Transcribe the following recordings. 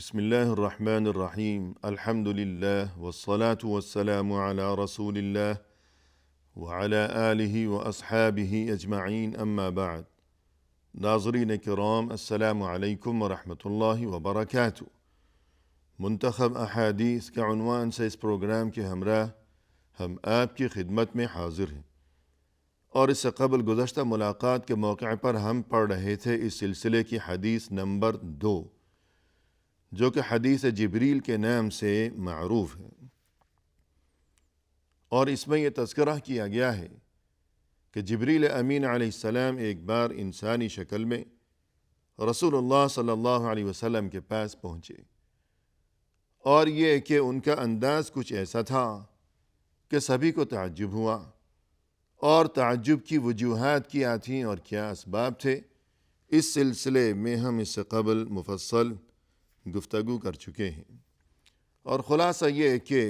بسم الله الرحمن الرحيم الحمد لله والصلاة والسلام على رسول الله وعلى آله وأصحابه أجمعين أما بعد ناظرین کرام السلام علیکم ورحمۃ اللہ وبرکاتہ۔ منتخب احادیث کے عنوان سے اس پروگرام کے ہمراہ ہم آپ کی خدمت میں حاضر ہیں، اور اس سے قبل گزشتہ ملاقات کے موقع پر ہم پڑھ رہے تھے اس سلسلے کی حدیث نمبر 2، جو کہ حدیث جبریل کے نام سے معروف ہے، اور اس میں یہ تذکرہ کیا گیا ہے کہ جبریل امین علیہ السلام ایک بار انسانی شکل میں رسول اللہ صلی اللہ علیہ وسلم کے پاس پہنچے، اور یہ کہ ان کا انداز کچھ ایسا تھا کہ سبھی کو تعجب ہوا، اور تعجب کی وجوہات کیا تھیں اور کیا اسباب تھے، اس سلسلے میں ہم اس سے قبل مفصل گفتگو کر چکے ہیں، اور خلاصہ یہ کہ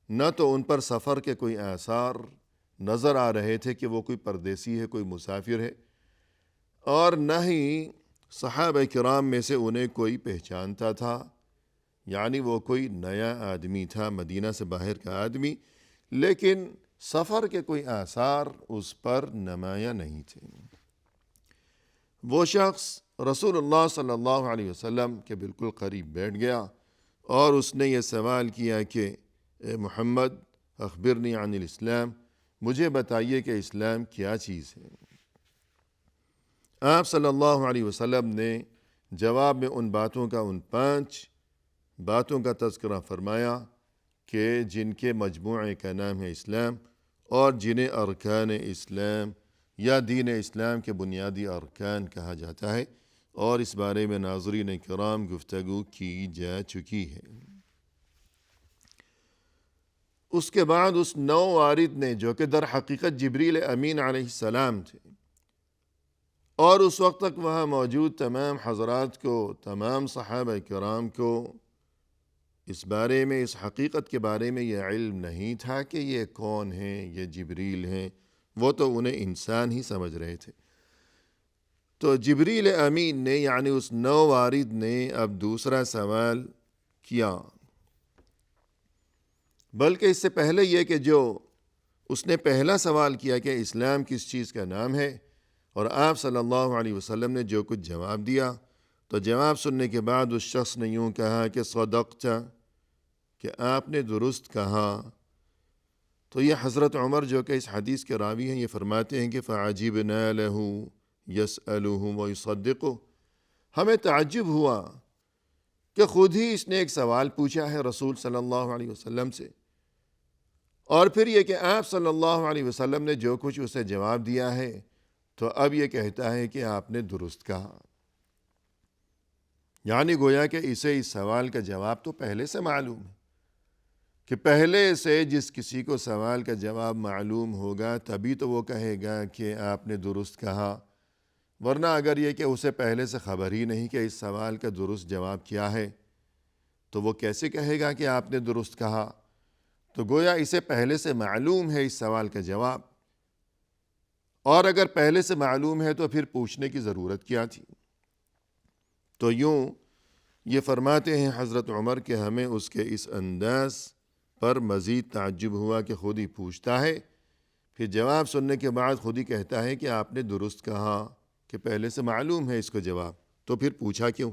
نہ تو ان پر سفر کے کوئی آثار نظر آ رہے تھے کہ وہ کوئی پردیسی ہے، کوئی مسافر ہے، اور نہ ہی صحابہ کرام میں سے انہیں کوئی پہچانتا تھا، یعنی وہ کوئی نیا آدمی تھا، مدینہ سے باہر کا آدمی، لیکن سفر کے کوئی آثار اس پر نمایاں نہیں تھے۔ وہ شخص رسول اللہ صلی اللہ علیہ وسلم کے بالکل قریب بیٹھ گیا اور اس نے یہ سوال کیا کہ اے محمد اخبرنی عن الاسلام، مجھے بتائیے کہ اسلام کیا چیز ہے۔ آپ صلی اللہ علیہ وسلم نے جواب میں ان 5 باتوں کا تذکرہ فرمایا کہ جن کے مجموعے کا نام ہے اسلام، اور جنہیں ارکان اسلام یا دین اسلام کے بنیادی ارکان کہا جاتا ہے، اور اس بارے میں ناظرین کرام گفتگو کی جا چکی ہے۔ اس کے بعد اس نو وارد نے، جو کہ در حقیقت جبریل امین علیہ السلام تھے، اور اس وقت تک وہاں موجود تمام حضرات کو، تمام صحابہ کرام کو اس بارے میں، اس حقیقت کے بارے میں یہ علم نہیں تھا کہ یہ کون ہیں، یہ جبریل ہیں، وہ تو انہیں انسان ہی سمجھ رہے تھے۔ تو جبریل امین نے، یعنی اس نو وارد نے اب دوسرا سوال کیا، بلکہ اس سے پہلے یہ کہ جو اس نے پہلا سوال کیا کہ اسلام کس چیز کا نام ہے، اور آپ صلی اللہ علیہ وسلم نے جو کچھ جواب دیا، تو جواب سننے کے بعد اس شخص نے یوں کہا کہ صدقت، کہ آپ نے درست کہا۔ تو یہ حضرت عمر، جو کہ اس حدیث کے راوی ہیں، یہ فرماتے ہیں کہ فَعَجِبْنَا لَهُ يَسْأَلُهُ وَيُصَدِّقُهُ، ہمیں تعجب ہوا کہ خود ہی اس نے ایک سوال پوچھا ہے رسول صلی اللہ علیہ وسلم سے، اور پھر یہ کہ آپ صلی اللہ علیہ وسلم نے جو کچھ اسے جواب دیا ہے، تو اب یہ کہتا ہے کہ آپ نے درست کہا، یعنی گویا کہ اسے اس سوال کا جواب تو پہلے سے معلوم ہے، کہ پہلے سے جس کسی کو سوال کا جواب معلوم ہوگا تبھی تو وہ کہے گا کہ آپ نے درست کہا، ورنہ اگر یہ کہ اسے پہلے سے خبر ہی نہیں کہ اس سوال کا درست جواب کیا ہے، تو وہ کیسے کہے گا کہ آپ نے درست کہا؟ تو گویا اسے پہلے سے معلوم ہے اس سوال کا جواب، اور اگر پہلے سے معلوم ہے تو پھر پوچھنے کی ضرورت کیا تھی؟ تو یوں یہ فرماتے ہیں حضرت عمر کہ ہمیں اس کے اس انداز پر مزید تعجب ہوا کہ خود ہی پوچھتا ہے، پھر جواب سننے کے بعد خود ہی کہتا ہے کہ آپ نے درست کہا، کہ پہلے سے معلوم ہے اس کو جواب، تو پھر پوچھا کیوں؟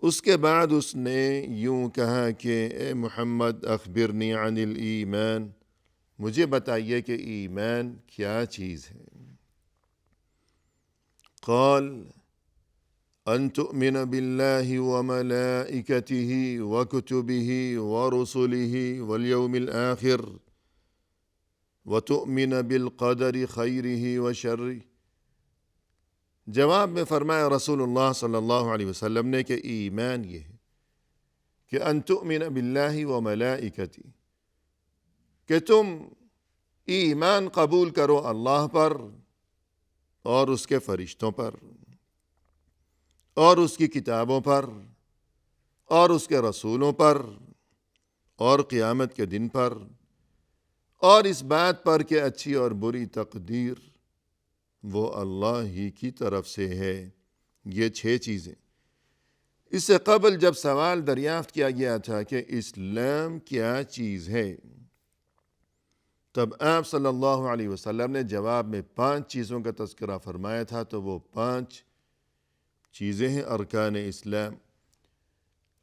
اس کے بعد اس نے یوں کہا کہ اے محمد اخبرنی عن الایمان، مجھے بتائیے کہ ایمان کیا چیز ہے۔ قال ان تؤمن باللہ وملائکتہ وکتبہ ورسلہ والیوم الآخر وتؤمن بالقدر خیرہ وشرہ۔ جواب میں فرمایا رسول اللہ صلی اللہ علیہ وسلم نے کہ ایمان یہ ہے کہ ان تؤمن باللہ وملائکتہ، کہ تم ایمان قبول کرو اللہ پر اور اس کے فرشتوں پر اور اس کی کتابوں پر اور اس کے رسولوں پر اور قیامت کے دن پر، اور اس بات پر کہ اچھی اور بری تقدیر وہ اللہ ہی کی طرف سے ہے۔ یہ 6 چیزیں، اس سے قبل جب سوال دریافت کیا گیا تھا کہ اسلام کیا چیز ہے، تب آپ صلی اللہ علیہ وسلم نے جواب میں 5 چیزوں کا تذکرہ فرمایا تھا، تو وہ 5 چیزیں ہیں ارکان اسلام۔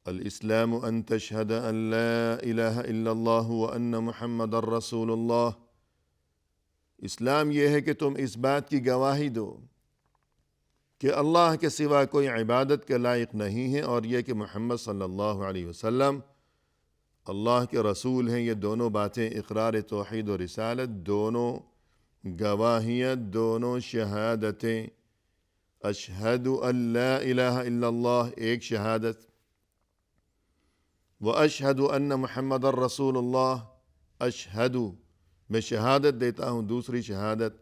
الاسلام ان تشہد ان لا الہ الا اللہ وان محمد الرسول اللہ۔ اسلام یہ ہے کہ تم اس بات کی گواہی دو کہ اللہ کے سوا کوئی عبادت کے لائق نہیں ہے، اور یہ کہ محمد صلی اللہ علیہ وسلم اللہ کے رسول ہیں۔ یہ دونوں باتیں، اقرار توحید و رسالت، دونوں گواہیاں، دونوں شہادتیں، اشہد ان لا الہ الا اللہ ایک شہادت، واشہد ان محمد الرسول اللہ، اشہد میں شہادت دیتا ہوں دوسری شہادت،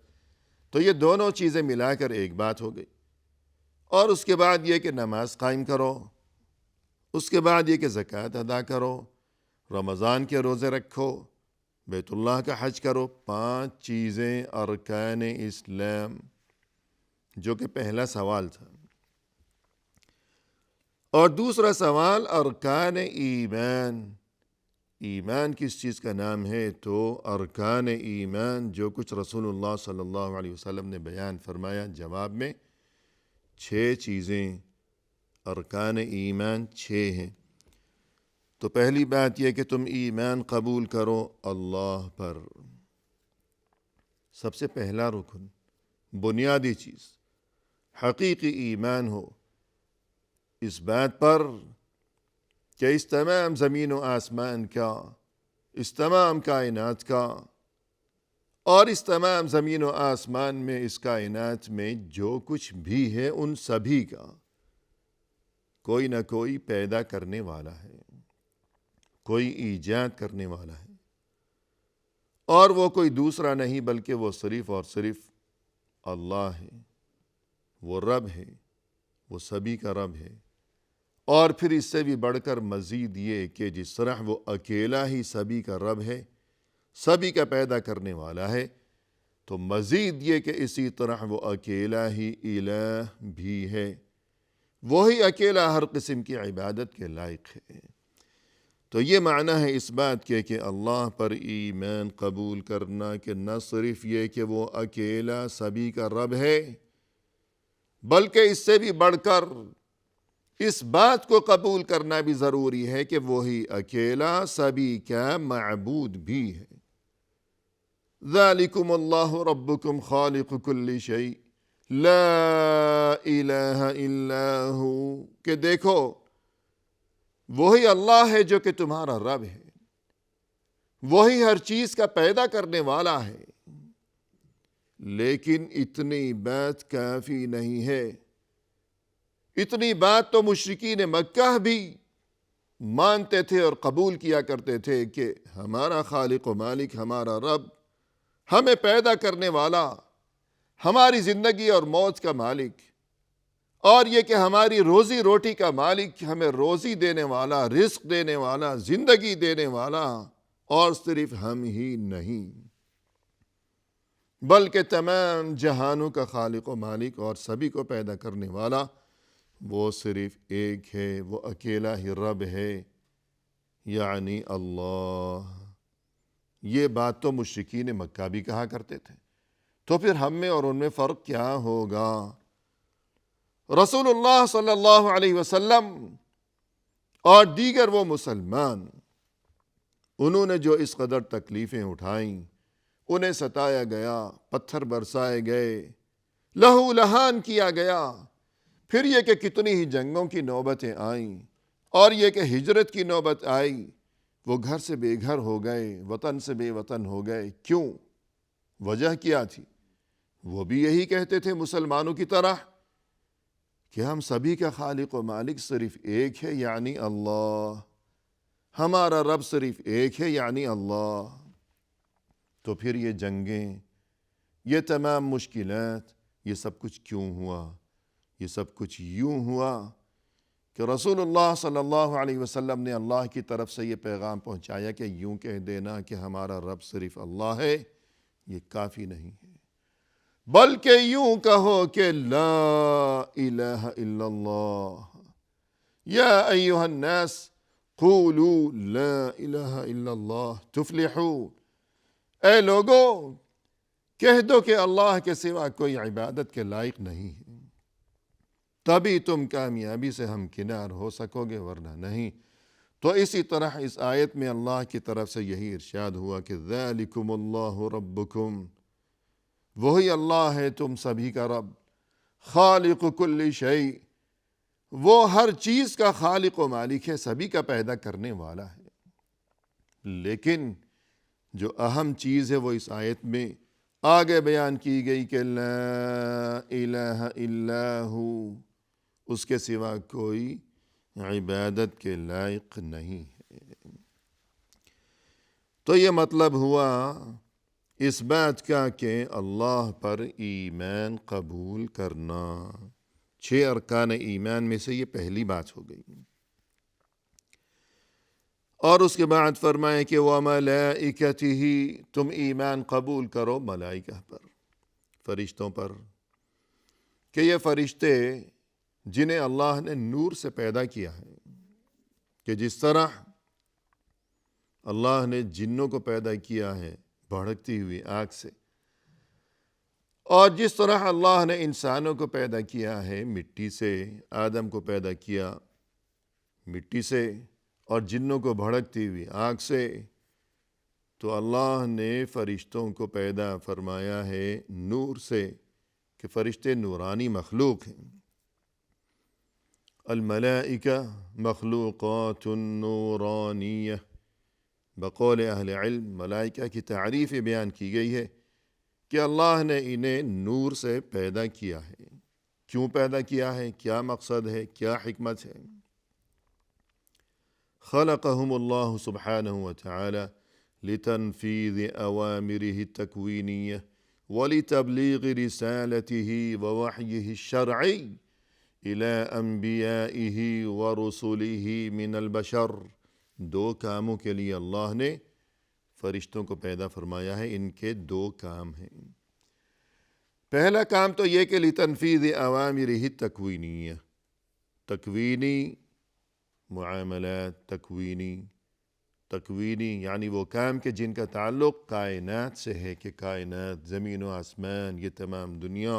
تو یہ دونوں چیزیں ملا کر ایک بات ہو گئی۔ اور اس کے بعد یہ کہ نماز قائم کرو، اس کے بعد یہ کہ زکوٰۃ ادا کرو، رمضان کے روزے رکھو، بیت اللہ کا حج کرو۔ 5 چیزیں ارکان اسلام، جو کہ پہلا سوال تھا۔ اور دوسرا سوال ارکان ایمان۔ ایمان کس چیز کا نام ہے؟ تو ارکان ایمان جو کچھ رسول اللہ صلی اللہ علیہ وسلم نے بیان فرمایا جواب میں، 6 چیزیں ارکان ایمان 6 ہیں۔ تو پہلی بات یہ کہ تم ایمان قبول کرو اللہ پر، سب سے پہلا رکن، بنیادی چیز، حقیقی ایمان ہو اس بات پر کہ اس تمام زمین و آسمان کا، اس تمام کائنات کا، اور اس تمام زمین و آسمان میں، اس کائنات میں جو کچھ بھی ہے ان سبھی کا کوئی نہ کوئی پیدا کرنے والا ہے، کوئی ایجاد کرنے والا ہے، اور وہ کوئی دوسرا نہیں بلکہ وہ صرف اور صرف اللہ ہے، وہ رب ہے، وہ سبھی کا رب ہے۔ اور پھر اس سے بھی بڑھ کر مزید یہ کہ جس طرح وہ اکیلا ہی سبھی کا رب ہے، سبھی کا پیدا کرنے والا ہے، تو مزید یہ کہ اسی طرح وہ اکیلا ہی الہ بھی ہے، وہی اکیلا ہر قسم کی عبادت کے لائق ہے۔ تو یہ معنی ہے اس بات کے کہ اللہ پر ایمان قبول کرنا کہ نہ صرف یہ کہ وہ اکیلا سبھی کا رب ہے، بلکہ اس سے بھی بڑھ کر اس بات کو قبول کرنا بھی ضروری ہے کہ وہی اکیلا سبھی کا معبود بھی ہے۔ ذالکم اللہ ربکم خالق کل شیء لا الہ الا ہو، کہ دیکھو وہی اللہ ہے جو کہ تمہارا رب ہے، وہی ہر چیز کا پیدا کرنے والا ہے۔ لیکن اتنی بات کافی نہیں ہے، اتنی بات تو مشرکین مکہ بھی مانتے تھے اور قبول کیا کرتے تھے کہ ہمارا خالق و مالک، ہمارا رب، ہمیں پیدا کرنے والا، ہماری زندگی اور موت کا مالک، اور یہ کہ ہماری روزی روٹی کا مالک، ہمیں روزی دینے والا، رزق دینے والا، زندگی دینے والا، اور صرف ہم ہی نہیں بلکہ تمام جہانوں کا خالق و مالک اور سبھی کو پیدا کرنے والا وہ صرف ایک ہے، وہ اکیلا ہی رب ہے، یعنی اللہ۔ یہ بات تو مشرکین مکہ بھی کہا کرتے تھے، تو پھر ہم میں اور ان میں فرق کیا ہوگا؟ رسول اللہ صلی اللہ علیہ وسلم اور دیگر وہ مسلمان، انہوں نے جو اس قدر تکلیفیں اٹھائیں، انہیں ستایا گیا، پتھر برسائے گئے، لہو لہان کیا گیا، پھر یہ کہ کتنی ہی جنگوں کی نوبتیں آئیں، اور یہ کہ ہجرت کی نوبت آئی، وہ گھر سے بے گھر ہو گئے، وطن سے بے وطن ہو گئے۔ کیوں؟ وجہ کیا تھی؟ وہ بھی یہی کہتے تھے مسلمانوں کی طرح کہ ہم سبھی کا خالق و مالک صرف ایک ہے، یعنی اللہ، ہمارا رب صرف ایک ہے، یعنی اللہ۔ تو پھر یہ جنگیں، یہ تمام مشکلات، یہ سب کچھ کیوں ہوا؟ یہ سب کچھ یوں ہوا کہ رسول اللہ صلی اللہ علیہ وسلم نے اللہ کی طرف سے یہ پیغام پہنچایا کہ یوں کہہ دینا کہ ہمارا رب صرف اللہ ہے، یہ کافی نہیں ہے، بلکہ یوں کہو کہ لا الہ الا اللہ، یا ایھا الناس قولوا لا الہ الا اللہ تفلحوا، اے لوگو کہہ دو کہ اللہ کے سوا کوئی عبادت کے لائق نہیں ہے، تبھی تم کامیابی سے ہمکنار ہو سکو گے، ورنہ نہیں۔ تو اسی طرح اس آیت میں اللہ کی طرف سے یہی ارشاد ہوا کہ ذالکم اللہ ربکم، وہی اللہ ہے تم سبھی کا رب، خالق کل شیء، وہ ہر چیز کا خالق و مالک ہے، سبھی کا پیدا کرنے والا ہے۔ لیکن جو اہم چیز ہے وہ اس آیت میں آگے بیان کی گئی کہ لا الہ الا ہو، اس کے سوا کوئی عبادت کے لائق نہیں ہے۔ تو یہ مطلب ہوا اس بات کا کہ اللہ پر ایمان قبول کرنا، 6 ارکان ایمان میں سے یہ پہلی بات ہو گئی۔ اور اس کے بعد فرمائے کہ وَمَلَائِكَتِهِ، تم ایمان قبول کرو ملائکہ پر، فرشتوں پر، کہ یہ فرشتے جنہیں اللہ نے نور سے پیدا کیا ہے، کہ جس طرح اللہ نے جنوں کو پیدا کیا ہے بھڑکتی ہوئی آگ سے، اور جس طرح اللہ نے انسانوں کو پیدا کیا ہے مٹی سے، آدم کو پیدا کیا مٹی سے اور جنوں کو بھڑکتی ہوئی آگ سے، تو اللہ نے فرشتوں کو پیدا فرمایا ہے نور سے، کہ فرشتے نورانی مخلوق ہیں۔ الملائکہ مخلوقات نورانیہ، بقول اہل علم ملائکہ کی تعریف بیان کی گئی ہے کہ اللہ نے انہیں نور سے پیدا کیا ہے۔ کیوں پیدا کیا ہے؟ کیا مقصد ہے؟ کیا حکمت ہے؟ خلقهم اللہ سبحانہ وتعالی لتنفیذ اوامرہ التکوینیہ ولتبلیغ رسالته ووحیہ الشرعی الى انبیائہ ورسلہ من البشر۔ 2 کاموں کے لیے اللہ نے فرشتوں کو پیدا فرمایا ہے، ان کے 2 کام ہیں۔ پہلا کام تو یہ کہ لتنفیذ اوامرہ التکوینیہ، تکوینی معاملات، تکوینی یعنی وہ کام کہ جن کا تعلق کائنات سے ہے، کہ کائنات، زمین و آسمان، یہ تمام دنیا،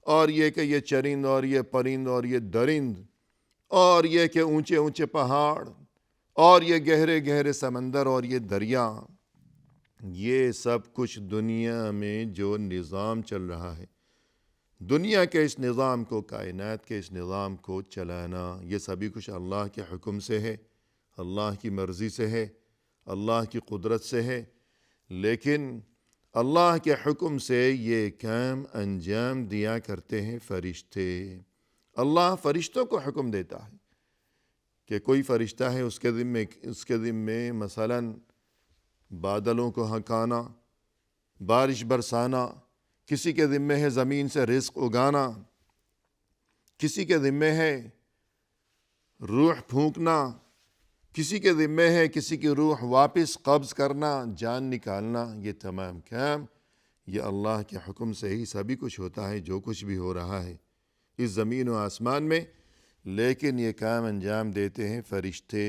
اور یہ کہ یہ چرند اور یہ پرند اور یہ درند، اور یہ کہ اونچے اونچے پہاڑ اور یہ گہرے گہرے سمندر اور یہ دریا، یہ سب کچھ دنیا میں جو نظام چل رہا ہے، دنیا کے اس نظام کو، کائنات کے اس نظام کو چلانا، یہ سبھی کچھ اللہ کے حکم سے ہے، اللہ کی مرضی سے ہے، اللہ کی قدرت سے ہے۔ لیکن اللہ کے حکم سے یہ کام انجام دیا کرتے ہیں فرشتے۔ اللہ فرشتوں کو حکم دیتا ہے کہ کوئی فرشتہ ہے، اس کے ذمے مثلاً بادلوں کو ہنکانا، بارش برسانا، کسی کے ذمے ہے زمین سے رزق اگانا، کسی کے ذمے ہے روح پھونکنا، کسی کے ذمے ہے کسی کی روح واپس قبض کرنا، جان نکالنا۔ یہ تمام کام یہ اللہ کے حکم سے ہی سبھی کچھ ہوتا ہے، جو کچھ بھی ہو رہا ہے اس زمین و آسمان میں۔ لیکن یہ کام انجام دیتے ہیں فرشتے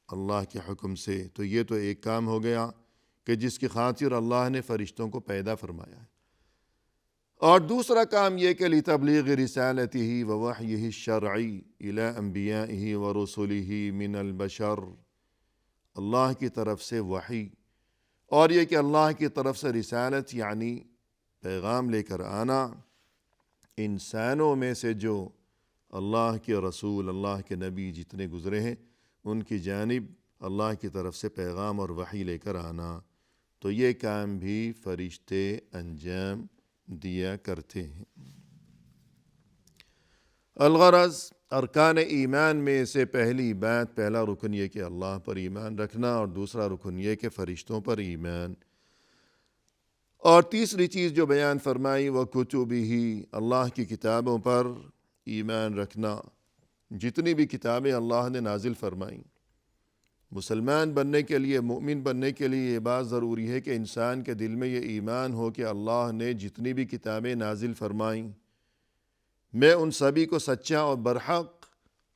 اللہ کے حکم سے۔ تو یہ تو ایک کام ہو گیا کہ جس کی خاطر اللہ نے فرشتوں کو پیدا فرمایا ہے۔ اور دوسرا کام یہ کہ لتبلیغ رسالتہ ووحیہ الشرعی الی انبیائہ ورسلہ من البشر، اللہ کی طرف سے وحی، اور یہ کہ اللہ کی طرف سے رسالت یعنی پیغام لے کر آنا، انسانوں میں سے جو اللہ کے رسول، اللہ کے نبی جتنے گزرے ہیں، ان کی جانب اللہ کی طرف سے پیغام اور وحی لے کر آنا، تو یہ کام بھی فرشتے انجام دیا کرتے ہیں۔ الغرض ارکان ایمان میں سے پہلی بات، پہلا رکن یہ کہ اللہ پر ایمان رکھنا، اور دوسرا رکن یہ کہ فرشتوں پر ایمان، اور تیسری چیز جو بیان فرمائی وہ کتبہ، اللہ کی کتابوں پر ایمان رکھنا۔ جتنی بھی کتابیں اللہ نے نازل فرمائیں، مسلمان بننے کے لیے، مومن بننے کے لیے یہ بات ضروری ہے کہ انسان کے دل میں یہ ایمان ہو کہ اللہ نے جتنی بھی کتابیں نازل فرمائیں، میں ان سبھی کو سچا اور برحق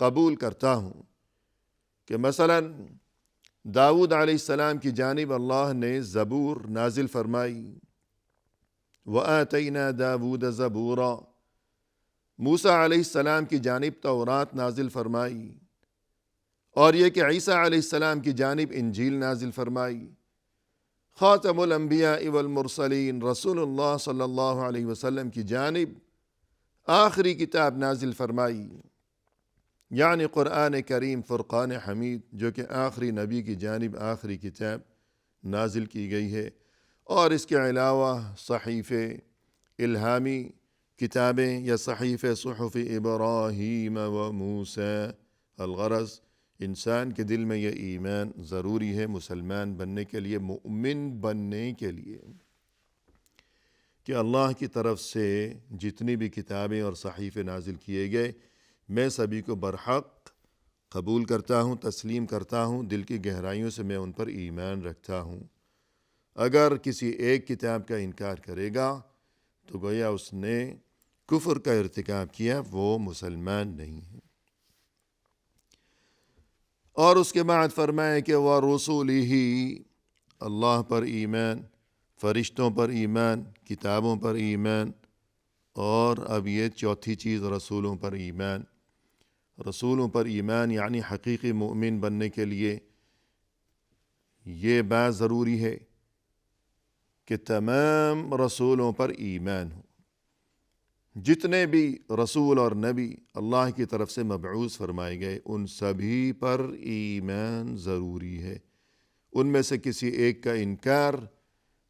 قبول کرتا ہوں کہ مثلا داؤد علیہ السلام کی جانب اللہ نے زبور نازل فرمائی، وَآتَيْنَا دَاوُودَ زَبُورًا، موسیٰ علیہ السلام کی جانب تورات نازل فرمائی، اور یہ کہ عیسیٰ علیہ السلام کی جانب انجیل نازل فرمائی، خاتم الانبیاء والمرسلین رسول اللہ صلی اللہ علیہ وسلم کی جانب آخری کتاب نازل فرمائی، یعنی قرآن کریم فرقان حمید، جو کہ آخری نبی کی جانب آخری کتاب نازل کی گئی ہے، اور اس کے علاوہ صحیفے الہامی کتابیں یا صحیفے صحف ابراہیم و موسیٰ۔ الغرض انسان کے دل میں یہ ایمان ضروری ہے مسلمان بننے کے لیے، مؤمن بننے کے لیے، کہ اللہ کی طرف سے جتنی بھی کتابیں اور صحیفے نازل کیے گئے میں سبھی کو برحق قبول کرتا ہوں، تسلیم کرتا ہوں، دل کی گہرائیوں سے میں ان پر ایمان رکھتا ہوں۔ اگر کسی ایک کتاب کا انکار کرے گا تو گویا اس نے کفر کا ارتکاب کیا، وہ مسلمان نہیں ہے۔ اور اس کے بعد فرمائے کہ وَرُسُلِهِ، اللہ پر ایمان، فرشتوں پر ایمان، کتابوں پر ایمان، اور اب یہ چوتھی چیز رسولوں پر ایمان۔ رسولوں پر ایمان یعنی حقیقی مومن بننے کے لیے یہ بات ضروری ہے کہ تمام رسولوں پر ایمان ہو۔ جتنے بھی رسول اور نبی اللہ کی طرف سے مبعوث فرمائے گئے ان سبھی پر ایمان ضروری ہے۔ ان میں سے کسی ایک کا انکار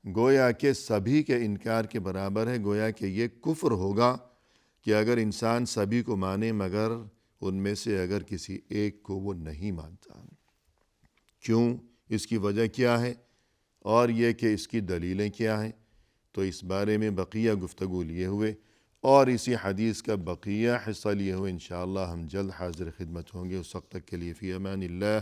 گویا کہ سبھی کے انکار کے برابر ہے، گویا کہ یہ کفر ہوگا کہ اگر انسان سبھی کو مانے مگر ان میں سے اگر کسی ایک کو وہ نہیں مانتا۔ کیوں؟ اس کی وجہ کیا ہے اور یہ کہ اس کی دلیلیں کیا ہیں، تو اس بارے میں بقیہ گفتگو لیے ہوئے اور اسی حدیث کا بقیہ حصہ لیے ہوئے انشاءاللہ ہم جلد حاضر خدمت ہوں گے۔ اس وقت تک کے لیے فی امان اللہ،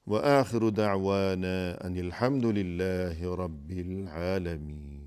وآخر دعوانا ان الحمد للہ رب العالمین۔